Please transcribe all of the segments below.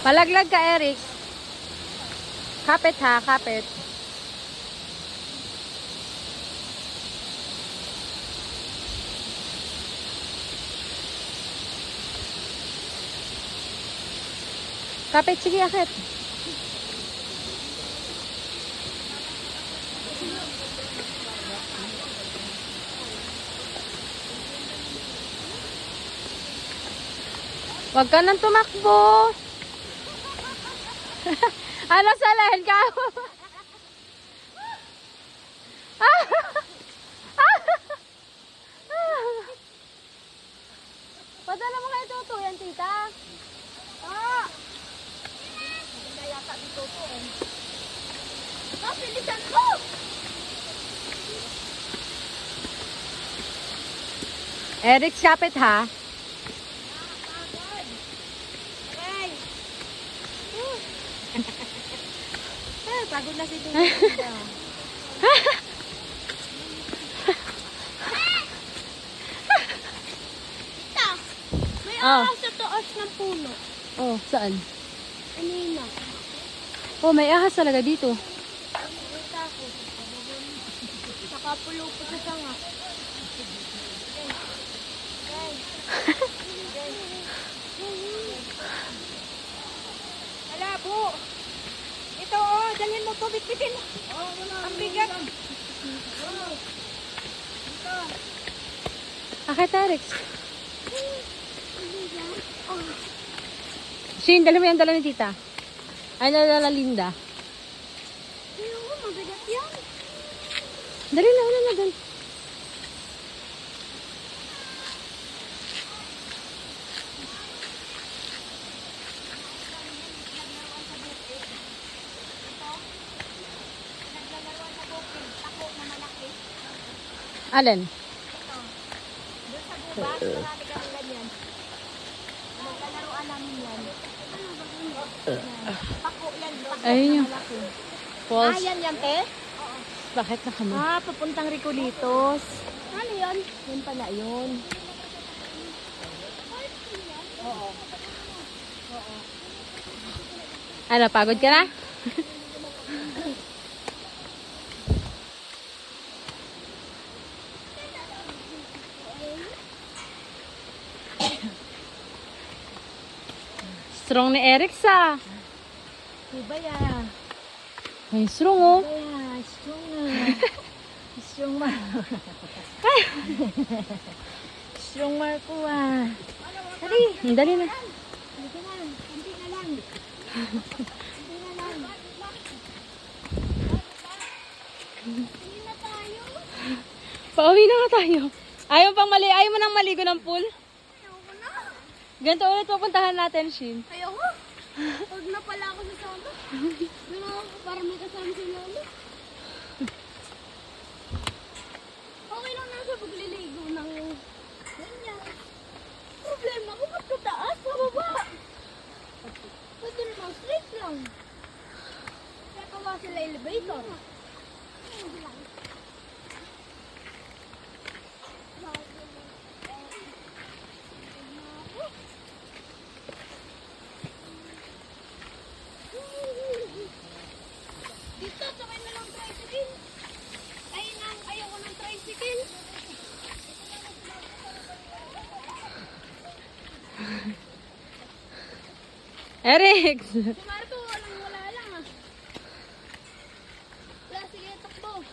Malaglag ka, Eric. Kapit ha, kapit. Kapit, sige, akit. Huwag ka nang tumakbo. Ano, salahin ka? Padala mo kayo tuto yan, tita. Hindi yata dito to eh. Napilitan ko! Eric, kapit ha. Pagod na si Tita. Tita, may ahas sa taas ng puno. Oh, saan? Kanina. Oh, may ahas talaga dito. Kita ko. Nakapulupot sa tanga. Malabo. Ito oh, dalhin mo to, bitbitin. Ang bigat. Akit, Eric. Shane, dala mo yan, dala ni tita. Ay, dala Linda. Ayun, mabigat yan. Dali na, una na doon. Alin? Doon sa gubat, marami kami ganyan. Magkalaruan namin yan. Pako yan. Pako Ayun na yung malaki. falls. Yan yan, te? Bakit na kami? Papuntang Ricolitos. Ano yun? Yun pala yun. Oo. Ano, pagod ka na? Strong ni Eric sa. Diba ya? Ay, strong oh. Diba ya? Strong na. Strong ma. Strong Marco ah. Dali. Dali na. Dito na. Kunti na lang. Kunti na lang. Hindi na tayo. Pauwi na nga tayo. Ayaw mo nang maligo ng pool? Ayoko na. Ganito ulit pupuntahan natin, Shin. Ayoko. Huwag na pala ako sa sama. Doon ako para may kasama si Lolo. Okay lang na sa pagliligo ng ganyan. Problema ko ba't kataas? Sa baba. Pwede naman straight lang. Kaya kawa sila elevator. Dito, sakay na lang tricycle. Ayaw ko ng tricycle. Eric! Si Marco, wala lang ah. Wala, sige, takbo.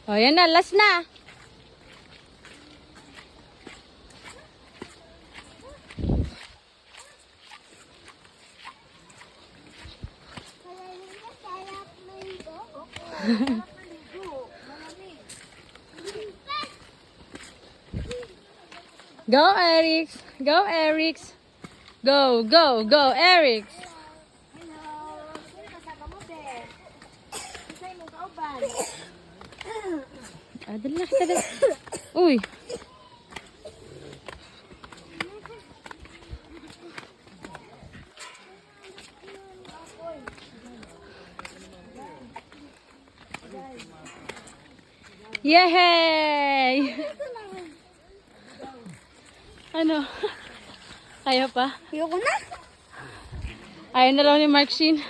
O, yan na. Last na. Go, Eric. Go, Eric. Go, go, go, Eric. Hello. Sino kasama mo, be? Isa'y mong kauban. Ah, dali na kita. Uy. Yay! Ano? Kaya pa? Ayoko na. Ayaw na raw ni Mark Sheen.